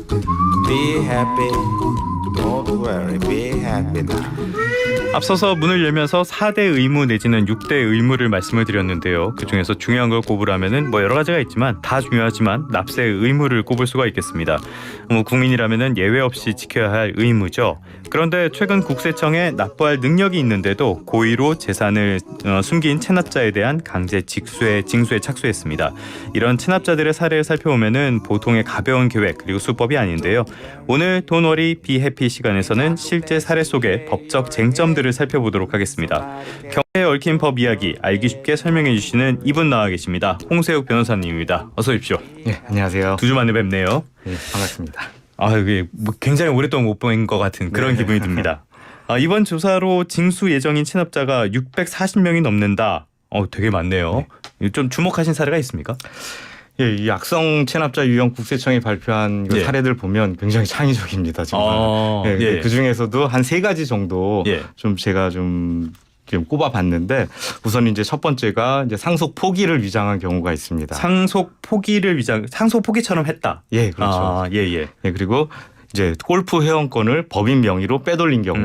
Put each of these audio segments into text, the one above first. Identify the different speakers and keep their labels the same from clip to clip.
Speaker 1: Be happy. Don't worry. Be happy now.
Speaker 2: 앞서서 문을 열면서 4대 의무 내지는 6대 의무를 말씀을 드렸는데요. 그중에서 중요한 걸 꼽으라면은 여러 가지가 있지만 다 중요하지만 납세의 의무를 꼽을 수가 있겠습니다. 국민이라면은 예외 없이 지켜야 할 의무죠. 그런데 최근 국세청에 납부할 능력이 있는데도 고의로 재산을 숨긴 체납자에 대한 강제 징수에 착수했습니다. 이런 체납자들의 사례를 살펴보면은 보통의 가벼운 계획 그리고 수법이 아닌데요. 오늘 돈워리 비해피 시간에서는 실제 사례 속의 법적 쟁점들을 살펴보도록 하겠습니다. 경제에 얽힌 법 이야기 알기 쉽게 설명해 주시는 이분 나와 계십니다. 홍세욱 변호사님입니다. 어서 오십시오.
Speaker 3: 네, 안녕하세요.
Speaker 2: 2주 만에 뵙네요.
Speaker 3: 네, 반갑습니다.
Speaker 2: 이게 굉장히 오랫동안 못 본 것 같은 그런
Speaker 3: 네.
Speaker 2: 기분이 듭니다. 이번 조사로 징수 예정인 체납자가 640명이 넘는다. 되게 많네요. 좀 주목하신 사례가 있습니까?
Speaker 3: 예, 이 악성 체납자 유형 국세청이 발표한 그
Speaker 2: 예.
Speaker 3: 사례들 보면 굉장히 창의적입니다, 정말.
Speaker 2: 예.
Speaker 3: 그 중에서도 한 3가지 정도
Speaker 2: 예.
Speaker 3: 좀 제가 좀 꼽아봤는데 우선 이제 첫 번째가 이제 상속 포기를 위장한 경우가 있습니다.
Speaker 2: 상속 포기처럼 했다.
Speaker 3: 예, 그렇죠.
Speaker 2: 예.
Speaker 3: 예, 그리고 이제 골프 회원권을 법인 명의로 빼돌린 경우.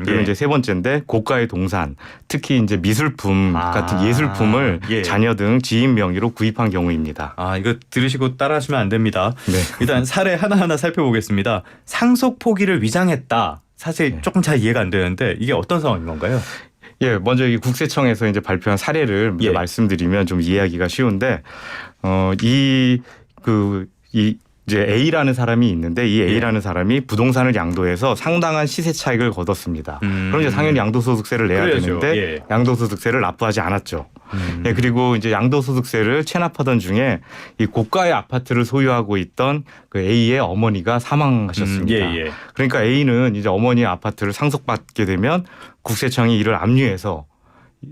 Speaker 3: 그리고
Speaker 2: 예.
Speaker 3: 이제 세 번째인데 고가의 동산, 특히 이제 미술품 같은 예술품을
Speaker 2: 예.
Speaker 3: 자녀 등 지인 명의로 구입한 경우입니다.
Speaker 2: 이거 들으시고 따라하시면 안 됩니다.
Speaker 3: 네.
Speaker 2: 일단 사례 하나하나 살펴보겠습니다. 상속 포기를 위장했다. 사실 조금 잘 이해가 안 되는데 이게 어떤 상황인 건가요?
Speaker 3: 예, 먼저 이 국세청에서 이제 발표한 사례를
Speaker 2: 예.
Speaker 3: 말씀드리면 좀 이해하기가 쉬운데, 이제 A라는 사람이 있는데 이 A라는 사람이 부동산을 양도해서 상당한 시세 차익을 거뒀습니다. 그럼 이제 당연히 양도소득세를 내야
Speaker 2: 그래야죠.
Speaker 3: 되는데
Speaker 2: 예.
Speaker 3: 양도소득세를 납부하지 않았죠. 예, 그리고 이제 양도소득세를 체납하던 중에 이 고가의 아파트를 소유하고 있던 그 A의 어머니가 사망하셨습니다.
Speaker 2: 예.
Speaker 3: 그러니까 A는 이제 어머니의 아파트를 상속받게 되면 국세청이 이를 압류해서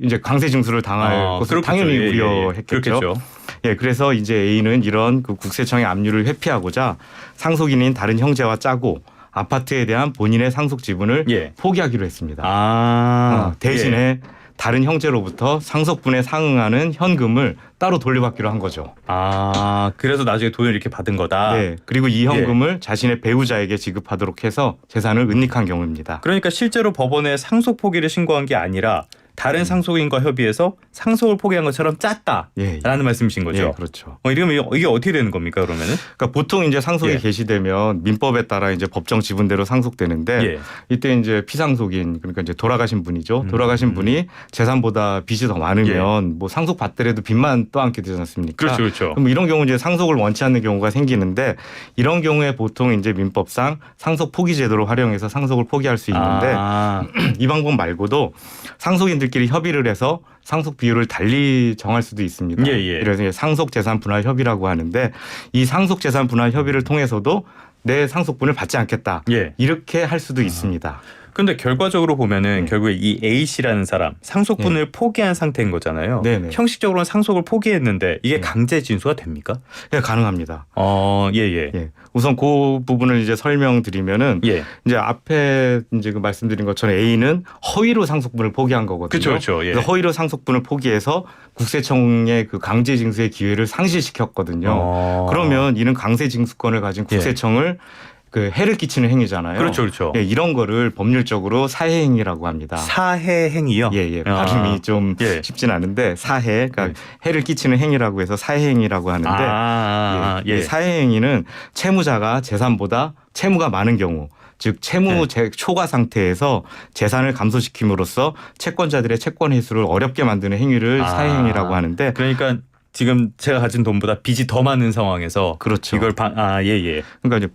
Speaker 3: 이제 강제 징수를 당할 것을
Speaker 2: 그렇겠죠.
Speaker 3: 당연히
Speaker 2: 예.
Speaker 3: 우려했겠죠.
Speaker 2: 그렇겠죠.
Speaker 3: 예, 그래서 이제 A는 이런 그 국세청의 압류를 회피하고자 상속인인 다른 형제와 짜고 아파트에 대한 본인의 상속 지분을
Speaker 2: 예.
Speaker 3: 포기하기로 했습니다. 대신에 다른 형제로부터 상속분에 상응하는 현금을 따로 돌려받기로 한 거죠.
Speaker 2: 그래서 나중에 돈을 이렇게 받은 거다.
Speaker 3: 네, 그리고 이 현금을 자신의 배우자에게 지급하도록 해서 재산을 은닉한 경우입니다.
Speaker 2: 그러니까 실제로 법원에 상속 포기를 신고한 게 아니라 다른 상속인과 협의해서 상속을 포기한 것처럼 짰다라는
Speaker 3: 예.
Speaker 2: 말씀이신 거죠.
Speaker 3: 예, 그렇죠.
Speaker 2: 이러면 이게 어떻게 되는 겁니까 그러면은?
Speaker 3: 그러니까 보통 이제 상속이
Speaker 2: 예.
Speaker 3: 개시되면 민법에 따라 이제 법정 지분대로 상속되는데
Speaker 2: 예.
Speaker 3: 이때 이제 피상속인 그러니까 이제 돌아가신 분이죠. 돌아가신 분이 재산보다 빚이 더 많으면 뭐 상속 받더라도 빚만 떠안게 되지 않습니까?
Speaker 2: 그렇죠.
Speaker 3: 그럼 이런 경우 이제 상속을 원치 않는 경우가 생기는데 이런 경우에 보통 이제 민법상 상속 포기 제도를 활용해서 상속을 포기할 수 있는데 이 방법 말고도 상속인들끼리 협의를 해서 상속 비율을 달리 정할 수도 있습니다.
Speaker 2: 예.
Speaker 3: 그래서 이제 상속 재산 분할 협의라고 하는데 이 상속 재산 분할 협의를 통해서도 내 상속분을 받지 않겠다.
Speaker 2: 예.
Speaker 3: 이렇게 할 수도 있습니다.
Speaker 2: 근데 결과적으로 보면은 결국에 이 A 씨라는 사람 상속분을 포기한 상태인 거잖아요.
Speaker 3: 네네.
Speaker 2: 형식적으로는 상속을 포기했는데 이게 강제 진수가 됩니까?
Speaker 3: 예, 가능합니다.
Speaker 2: 예.
Speaker 3: 예. 우선 그 부분을 이제 설명드리면은
Speaker 2: 예.
Speaker 3: 이제 앞에 이제 그 말씀드린 것처럼 A는 허위로 상속분을 포기한 거거든요.
Speaker 2: 그렇죠. 예.
Speaker 3: 그래서 허위로 상속분을 포기해서 국세청의 그 강제 징수의 기회를 상실시켰거든요. 그러면 이는 강제 징수권을 가진 국세청을 그 해를 끼치는 행위잖아요.
Speaker 2: 그렇죠.
Speaker 3: 예, 이런 거를 법률적으로 사해 행위라고 합니다.
Speaker 2: 사해 행위요?
Speaker 3: 예. 발음이 좀 쉽진 않은데 사해, 그러니까 해를 끼치는 행위라고 해서 사해 행위라고 하는데 이 사해 행위는 채무자가 재산보다 채무가 많은 경우 즉 채무 초과 상태에서 재산을 감소시킴으로써 채권자들의 채권 회수를 어렵게 만드는 행위를 사해 행위라고 하는데
Speaker 2: 그러니까 지금 제가 가진 돈보다 빚이 더 많은 상황에서
Speaker 3: 그렇죠.
Speaker 2: 이걸
Speaker 3: 그러니까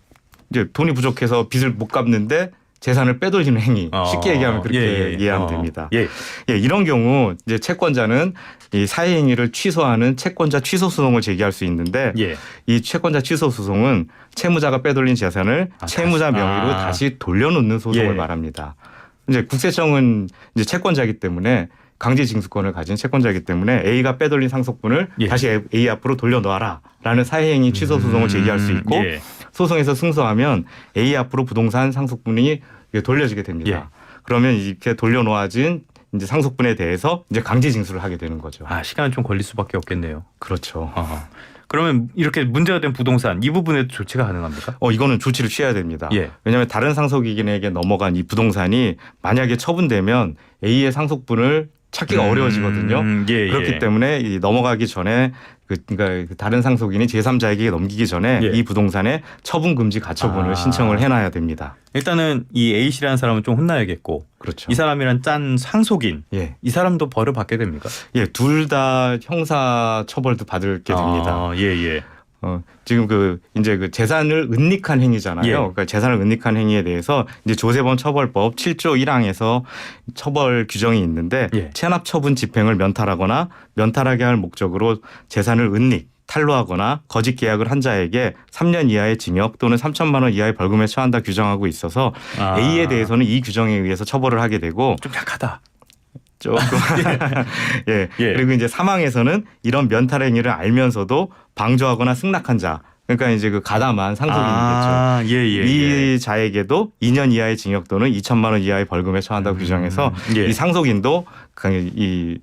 Speaker 3: 이제 돈이 부족해서 빚을 못 갚는데 재산을 빼돌리는 행위. 쉽게 얘기하면 그렇게 이해하면 됩니다. 예, 이런 경우 이제 채권자는 이 사회 행위를 취소하는 채권자 취소 소송을 제기할 수 있는데 이 채권자 취소 소송은 채무자가 빼돌린 재산을 채무자 명의로 다시 돌려놓는 소송을 말합니다. 이제 국세청은 이제 채권자이기 때문에 강제 징수권을 가진 채권자이기 때문에 A가 빼돌린 상속분을 다시 A 앞으로 돌려놓아라라는 사회행위 취소 소송을 제기할 수 있고 소송에서 승소하면 A 앞으로 부동산 상속분이 돌려지게 됩니다. 그러면 이렇게 돌려놓아진 이제 상속분에 대해서 이제 강제 징수를 하게 되는 거죠.
Speaker 2: 시간은 좀 걸릴 수밖에 없겠네요.
Speaker 3: 그렇죠.
Speaker 2: 그러면 이렇게 문제가 된 부동산 이 부분에도 조치가 가능합니까?
Speaker 3: 이거는 조치를 취해야 됩니다.
Speaker 2: 예.
Speaker 3: 왜냐하면 다른 상속인에게 넘어간 이 부동산이 만약에 처분되면 A의 상속분을 찾기가 어려워지거든요.
Speaker 2: 예,
Speaker 3: 그렇기
Speaker 2: 예.
Speaker 3: 때문에 이 넘어가기 전에 그러니까 다른 상속인이 제3자에게 넘기기 전에
Speaker 2: 예.
Speaker 3: 이 부동산에 처분 금지 가처분을 신청을 해놔야 됩니다.
Speaker 2: 일단은 이 A 씨라는 사람은 좀 혼나야겠고,
Speaker 3: 그렇죠.
Speaker 2: 이 사람이란 짠 상속인,
Speaker 3: 예,
Speaker 2: 이 사람도 벌을 받게 됩니까?
Speaker 3: 예, 둘 다 형사 처벌도 받게 됩니다.
Speaker 2: 예, 예.
Speaker 3: 지금 이제 재산을 은닉한 행위잖아요.
Speaker 2: 예.
Speaker 3: 그러니까 재산을 은닉한 행위에 대해서 이제 조세범 처벌법 7조 1항에서 처벌 규정이 있는데
Speaker 2: 예.
Speaker 3: 체납 처분 집행을 면탈하거나 면탈하게 할 목적으로 재산을 은닉 탈루하거나 거짓 계약을 한 자에게 3년 이하의 징역 또는 3천만 원 이하의 벌금에 처한다 규정하고 있어서 A에 대해서는 이 규정에 의해서 처벌을 하게 되고
Speaker 2: 좀 약하다.
Speaker 3: 조금 예. 그리고 이제 사망에서는 이런 면탈 행위를 알면서도 방조하거나 승낙한 자, 그러니까 이제 가담한 상속인이겠죠. 이 자에게도 2년 이하의 징역 또는 2천만 원 이하의 벌금에 처한다고 규정해서 이 상속인도 이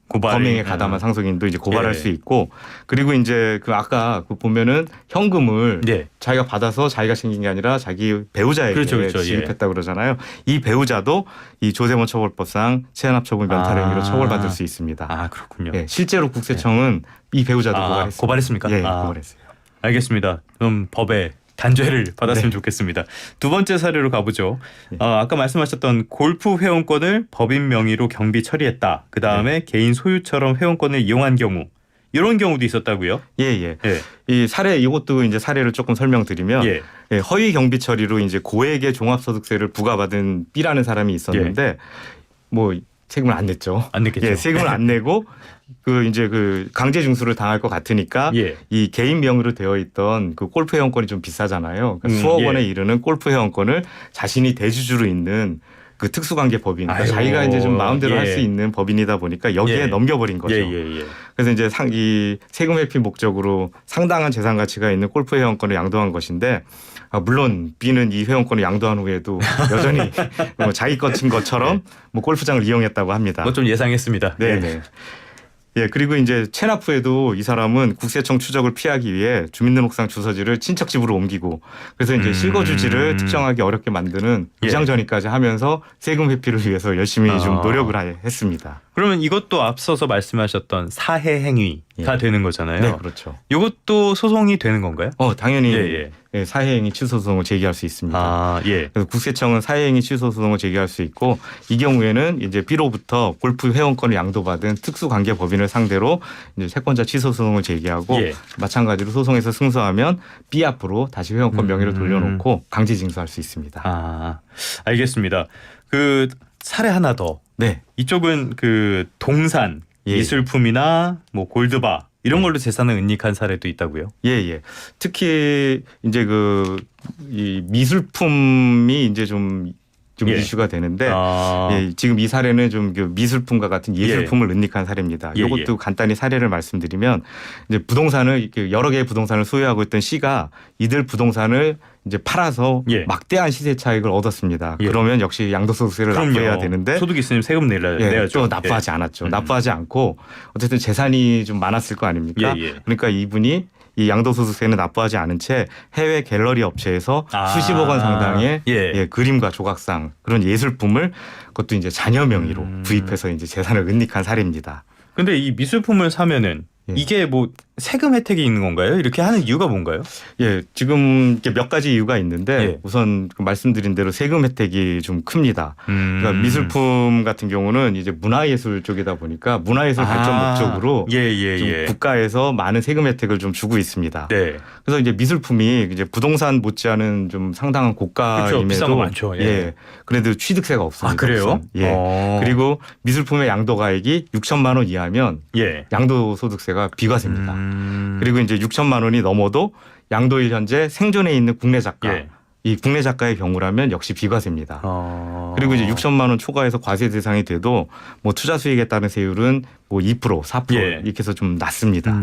Speaker 3: 범행에 가담한 상속인도 이제 고발할 수 있고, 그리고 이제 아까 보면은 현금을 자기가 받아서 자기가 챙긴 게 아니라 자기 배우자에게 지급했다 그러잖아요. 이 배우자도 이 조세범 처벌법상 체납 처분 면탈 행위로 처벌받을 수 있습니다.
Speaker 2: 아, 그렇군요.
Speaker 3: 예, 실제로 국세청은 이 배우자도 고발했습니다.
Speaker 2: 고발했습니까?
Speaker 3: 예, 고발했어요.
Speaker 2: 알겠습니다. 그럼 법에 단죄를 받았으면 좋겠습니다. 두 번째 사례로 가보죠. 아까 말씀하셨던 골프 회원권을 법인 명의로 경비 처리했다. 그다음에 개인 소유처럼 회원권을 이용한 경우, 이런 경우도 있었다고요?
Speaker 3: 예. 이 사례, 이것도 이제 사례를 조금 설명드리면 허위 경비 처리로 이제 고액의 종합소득세를 부과받은 B라는 사람이 있었는데 뭐 세금을 안 냈죠.
Speaker 2: 안 냈겠죠.
Speaker 3: 예, 세금을 안 내고 이제 강제 징수를 당할 것 같으니까 이 개인 명의로 되어 있던 골프 회원권이 좀 비싸잖아요. 그러니까 수억 원에 이르는 골프 회원권을 자신이 대주주로 있는 특수관계 법인, 그러니까 자기가 이제 좀 마음대로 할 수 있는 법인이다 보니까 여기에 넘겨버린 거죠. 그래서 이제 이 세금 회피 목적으로 상당한 재산 가치가 있는 골프 회원권을 양도한 것인데, 물론 B는 이 회원권을 양도한 후에도 여전히 자기 것인 것처럼 골프장을 이용했다고 합니다.
Speaker 2: 좀 예상했습니다.
Speaker 3: 네. 예, 그리고 이제 체납 후에도 이 사람은 국세청 추적을 피하기 위해 주민등록상 주소지를 친척 집으로 옮기고, 그래서 이제 실거주지를 특정하기 어렵게 만드는 위장전입까지 하면서 세금 회피를 위해서 열심히 좀 노력을 했습니다.
Speaker 2: 그러면 이것도 앞서서 말씀하셨던 사해 행위가 되는 거잖아요.
Speaker 3: 네, 그렇죠.
Speaker 2: 이것도 소송이 되는 건가요?
Speaker 3: 당연히 사해행위 취소 소송을 제기할 수 있습니다. 그래서 국세청은 사해행위 취소 소송을 제기할 수 있고, 이 경우에는 이제 B로부터 골프 회원권을 양도받은 특수관계 법인을 상대로 이제 채권자 취소 소송을 제기하고, 마찬가지로 소송에서 승소하면 B 앞으로 다시 회원권 명의를 돌려놓고 강제 징수할 수 있습니다.
Speaker 2: 알겠습니다. 사례 하나 더. 이쪽은 동산, 미술품이나 골드바 이런 걸로 재산을 은닉한 사례도 있다고요?
Speaker 3: 특히 이제 이 미술품이 이제 좀 이슈가 되는데, 지금 이 사례는 좀 미술품과 같은 예술품을 은닉한 사례입니다. 이것도 간단히 사례를 말씀드리면, 이제 부동산을 여러 개의 부동산을 소유하고 있던 C가 이들 부동산을 이제 팔아서 막대한 시세 차익을 얻었습니다. 그러면 역시 양도소득세를 납부해야 되는데,
Speaker 2: 소득 있으면 세금 내야죠.
Speaker 3: 또 납부하지 않았죠. 납부하지 않고 어쨌든 재산이 좀 많았을 거 아닙니까? 그러니까 이분이 이 양도소득세는 납부하지 않은 채 해외 갤러리 업체에서 수십억 원 상당의 그림과 조각상, 그런 예술품을 그것도 이제 자녀 명의로 구입해서 이제 재산을 은닉한 사례입니다.
Speaker 2: 근데 이 미술품을 사면은 이게 세금 혜택이 있는 건가요? 이렇게 하는 이유가 뭔가요?
Speaker 3: 지금 몇 가지 이유가 있는데, 우선 말씀드린 대로 세금 혜택이 좀 큽니다. 그러니까 미술품 같은 경우는 이제 문화예술 쪽이다 보니까 문화예술 발전 목적으로 좀 국가에서 많은 세금 혜택을 좀 주고 있습니다. 그래서 이제 미술품이 이제 부동산 못지않은 좀 상당한 고가임에도
Speaker 2: 비싼 거 많죠.
Speaker 3: 그래도 취득세가 없습니다.
Speaker 2: 그래요?
Speaker 3: 그리고 미술품의 양도가액이 6천만 원 이하면 양도소득세가 비과세입니다. 그리고 이제 6천만 원이 넘어도 양도일 현재 생존해 있는 국내 작가, 이 국내 작가의 경우라면 역시 비과세입니다. 그리고 이제 6천만 원 초과해서 과세 대상이 돼도 투자 수익에 따른 세율은 2%, 4% 이렇게 해서 좀 낮습니다.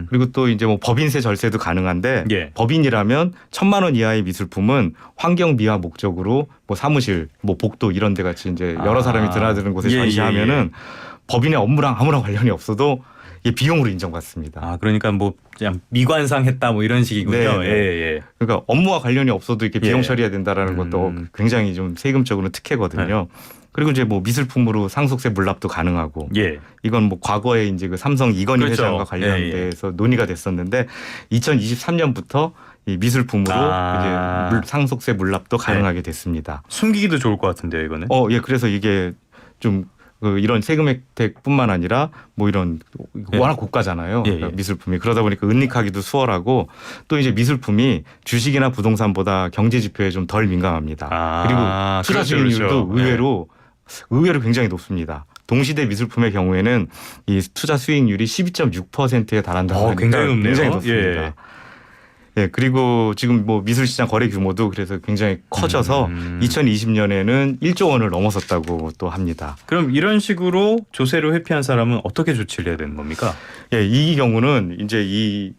Speaker 3: 그리고 또 이제 법인세 절세도 가능한데, 법인이라면 1,000만 원 이하의 미술품은 환경 미화 목적으로 사무실, 복도 이런 데 같이 이제 여러 사람이 드나드는 곳에 전시하면은 법인의 업무랑 아무런 관련이 없어도 이게 비용으로 인정받습니다.
Speaker 2: 아, 그러니까 뭐 그냥 미관상 했다 뭐 이런 식이군요.
Speaker 3: 네, 네.
Speaker 2: 예, 예.
Speaker 3: 그러니까 업무와 관련이 없어도 이렇게 비용
Speaker 2: 예.
Speaker 3: 처리해야 된다라는 것도 굉장히 좀 세금적으로 특혜거든요. 그리고 이제 뭐 미술품으로 상속세 물납도 가능하고
Speaker 2: 예.
Speaker 3: 이건 뭐 과거에 이제 그 삼성 이건희
Speaker 2: 그렇죠.
Speaker 3: 회장과 관련돼서 논의가 됐었는데 2023년부터 이 미술품으로 이제 상속세 물납도 가능하게 됐습니다.
Speaker 2: 숨기기도 좋을 것 같은데요, 이거는.
Speaker 3: 예, 그래서 이게 좀 이런 세금 혜택뿐만 아니라 뭐 이런 워낙 고가잖아요.
Speaker 2: 예, 예.
Speaker 3: 그러니까 미술품이 그러다 보니까 은닉하기도 수월하고 또 이제 미술품이 주식이나 부동산보다 경제 지표에 좀 덜 민감합니다. 그리고 투자 수익률도 의외로 굉장히 높습니다. 동시대 미술품의 경우에는 이 투자 수익률이 12.6%에 달한다고 하니까
Speaker 2: 굉장히 높네요.
Speaker 3: 굉장히 높습니다.
Speaker 2: 예.
Speaker 3: 예, 그리고 지금 뭐 미술시장 거래 규모도 그래서 굉장히 커져서 2020년에는 1조 원을 넘어섰다고 또 합니다.
Speaker 2: 그럼 이런 식으로 조세를 회피한 사람은 어떻게 조치를 해야 되는 겁니까?
Speaker 3: 예, 이 경우는 이제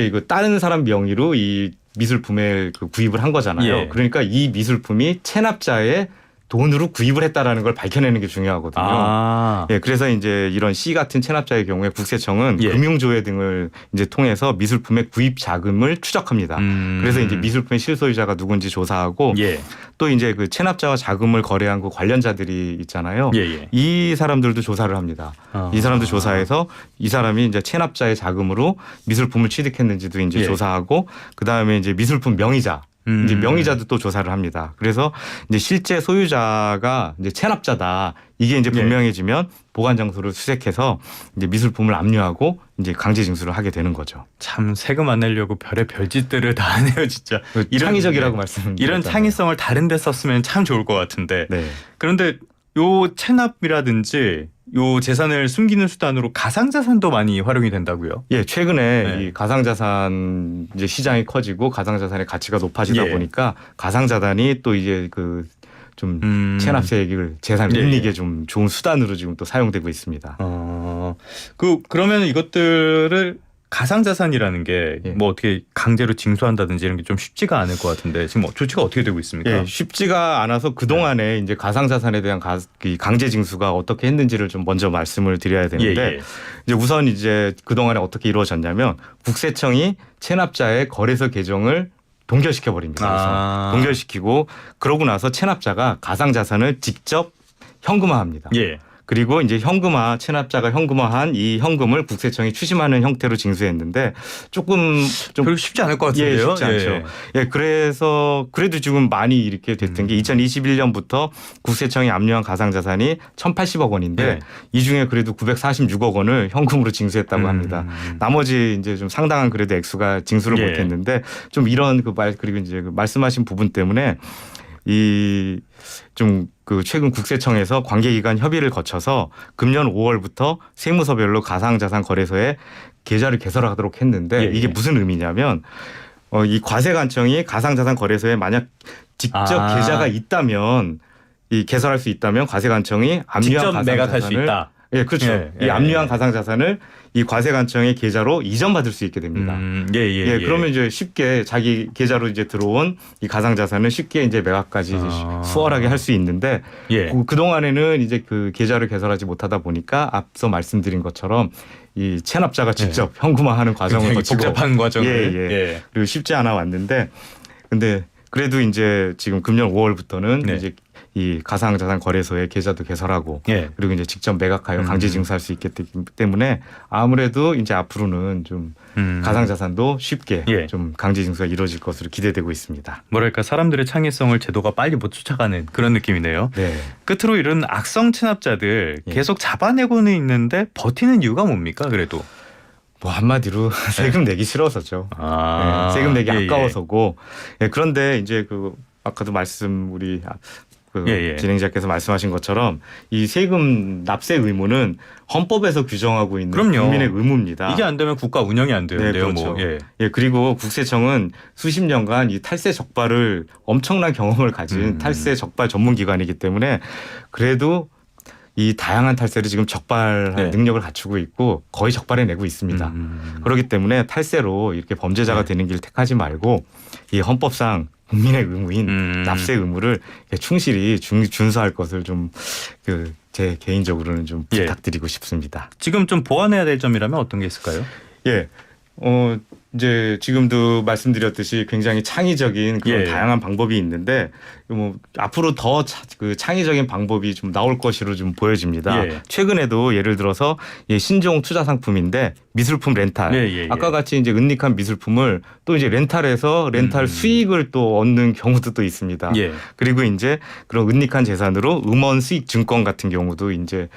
Speaker 3: 이거 다른 사람 명의로 이 미술품을 구입을 한 거잖아요.
Speaker 2: 예.
Speaker 3: 그러니까 이 미술품이 체납자의 돈으로 구입을 했다라는 걸 밝혀내는 게 중요하거든요. 예, 그래서 이제 이런 C 같은 체납자의 경우에 국세청은
Speaker 2: 예.
Speaker 3: 금융조회 등을 이제 통해서 미술품의 구입 자금을 추적합니다. 그래서 이제 미술품의 실소유자가 누군지 조사하고
Speaker 2: 예.
Speaker 3: 또 이제 그 체납자와 자금을 거래한 그 관련자들이 있잖아요.
Speaker 2: 예, 예.
Speaker 3: 이 사람들도 조사를 합니다. 이 사람들 조사해서 이 사람이 이제 체납자의 자금으로 미술품을 취득했는지도 이제
Speaker 2: 예.
Speaker 3: 조사하고 그 다음에 이제 미술품 명의자 이제 명의자도 또 조사를 합니다. 그래서 이제 실제 소유자가 이제 체납자다. 이게 이제 분명해지면 보관 장소를 수색해서 이제 미술품을 압류하고 이제 강제 징수를 하게 되는 거죠.
Speaker 2: 참 세금 안 내려고 별의 별짓들을 다 하네요, 진짜.
Speaker 3: 창의적이라고 말씀드렸잖아요.
Speaker 2: 이런 창의성을 다른 데 썼으면 참 좋을 것 같은데.
Speaker 3: 네.
Speaker 2: 그런데 요 체납이라든지 요 재산을 숨기는 수단으로 가상자산도 많이 활용이 된다고요?
Speaker 3: 예, 최근에
Speaker 2: 네.
Speaker 3: 이 가상자산 이제 시장이 커지고 가상자산의 가치가 높아지다
Speaker 2: 예.
Speaker 3: 보니까 가상자산이 또 이제 그 좀 체납세액을 재산
Speaker 2: 예.
Speaker 3: 은닉에 좀 좋은 수단으로 지금 또 사용되고 있습니다.
Speaker 2: 그러면 이것들을 가상자산이라는 게 뭐 어떻게 강제로 징수한다든지 이런 게 좀 쉽지가 않을 것 같은데 지금 조치가 어떻게 되고 있습니까?
Speaker 3: 예, 쉽지가 않아서 그 동안에 이제 가상자산에 대한 이 강제 징수가 어떻게 했는지를 좀 먼저 말씀을 드려야 되는데 이제 우선 이제 그 동안에 어떻게 이루어졌냐면 국세청이 체납자의 거래소 계정을 동결시켜 버립니다. 그래서 동결시키고 그러고 나서 체납자가 가상자산을 직접 현금화합니다.
Speaker 2: 예.
Speaker 3: 그리고 이제 체납자가 현금화한 이 현금을 국세청이 추심하는 형태로 징수했는데 좀
Speaker 2: 별로 쉽지 않을 것 같은데요.
Speaker 3: 예, 쉽지 않죠. 예, 그래서 그래도 지금 많이 이렇게 됐던 게 2021년부터 국세청이 압류한 가상자산이 1,080억 원인데 이 중에 그래도 946억 원을 현금으로 징수했다고 합니다. 나머지 이제 좀 상당한 그래도 액수가 징수를 못했는데 좀 이런 그리고 이제 그 말씀하신 부분 때문에 최근 국세청에서 관계기관 협의를 거쳐서 금년 5월부터 세무서별로 가상자산 거래소에 계좌를 개설하도록 했는데 이게 무슨 의미냐면 이 과세관청이 가상자산 거래소에 만약 직접 계좌가 있다면 개설할 수 있다면 과세관청이 압류한
Speaker 2: 직접 매각할 수 있다.
Speaker 3: 예, 그렇죠. 이 압류한 가상자산을 이 과세관청의 계좌로 이전받을 수 있게 됩니다. 그러면 이제 쉽게 자기 계좌로 이제 들어온 이 가상자산을 쉽게 이제 매각까지 수월하게 할 수 있는데 그 동안에는 이제 그 계좌를 개설하지 못하다 보니까 앞서 말씀드린 것처럼 이 체납자가 직접 현금화하는 과정을 거치고
Speaker 2: 복잡한 과정을
Speaker 3: 그리고 쉽지 않아 왔는데 근데 그래도 이제 지금 금년 5월부터는 이제 이 가상자산 거래소에 계좌도 개설하고 그리고 이제 직접 매각하여 강제 징수할 수 있기 때문에 아무래도 이제 앞으로는 좀 가상자산도 쉽게 좀 강제 징수가 이루어질 것으로 기대되고 있습니다.
Speaker 2: 뭐랄까 사람들의 창의성을 제도가 빨리 못 쫓아가는 그런 느낌이네요. 끝으로 이런 악성 체납자들 계속 잡아내고는 있는데 버티는 이유가 뭡니까? 그래도
Speaker 3: 뭐 한마디로 세금 내기 싫어서죠. 세금 내기 아까워서고 그런데 이제 아까도 우리 진행자께서 말씀하신 것처럼 이 세금 납세 의무는 헌법에서 규정하고 있는 국민의 의무입니다.
Speaker 2: 이게 안 되면 국가 운영이 안 되는데요.
Speaker 3: 그렇죠. 그리고 국세청은 수십 년간 이 탈세 적발을 엄청난 경험을 가진 탈세 적발 전문 기관이기 때문에 그래도 이 다양한 탈세를 지금 적발할 능력을 갖추고 있고 거의 적발해내고 있습니다. 그렇기 때문에 탈세로 이렇게 범죄자가 되는 길 택하지 말고 이 헌법상 국민의 의무인 납세 의무를 충실히 준수할 것을 좀 제 개인적으로는 좀 부탁드리고 싶습니다.
Speaker 2: 지금 좀 보완해야 될 점이라면 어떤 게 있을까요?
Speaker 3: 예. 이제 지금도 말씀드렸듯이 굉장히 창의적인 그런 다양한 방법이 있는데 뭐 앞으로 더 창의적인 방법이 좀 나올 것으로 좀 보여집니다. 최근에도 예를 들어서 신종 투자 상품인데 미술품 렌탈. 아까 같이 이제 은닉한 미술품을 또 이제 렌탈해서 렌탈 수익을 또 얻는 경우도 또 있습니다. 그리고 이제 그런 은닉한 재산으로 음원 수익 증권 같은 경우도 이제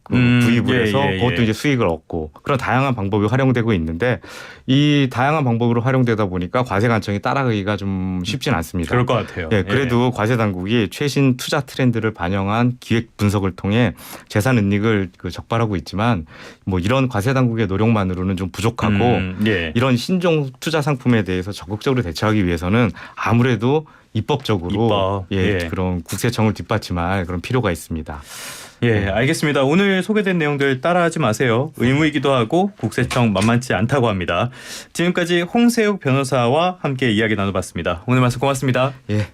Speaker 3: 구입을 해서 그것도 이제 수익을 얻고 그런 다양한 방법이 활용되고 있는데 이 다양한 방법으로 활용되다 보니까 과세관청이 따라가기가 좀 쉽진 않습니다.
Speaker 2: 그럴 것 같아요.
Speaker 3: 그래도 과세당국이 최신 투자 트렌드를 반영한 기획 분석을 통해 재산 은닉을 적발하고 있지만 뭐 이런 과세당국의 노력만으로는 좀 부족하고 이런 신종 투자 상품에 대해서 적극적으로 대처하기 위해서는 아무래도 입법적으로 그런 국세청을 뒷받침할 그런 필요가 있습니다.
Speaker 2: 알겠습니다. 오늘 소개된 내용들 따라하지 마세요. 의무이기도 하고 국세청 만만치 않다고 합니다. 지금까지 홍세욱 변호사와 함께 이야기 나눠봤습니다. 오늘 말씀 고맙습니다.
Speaker 3: 예.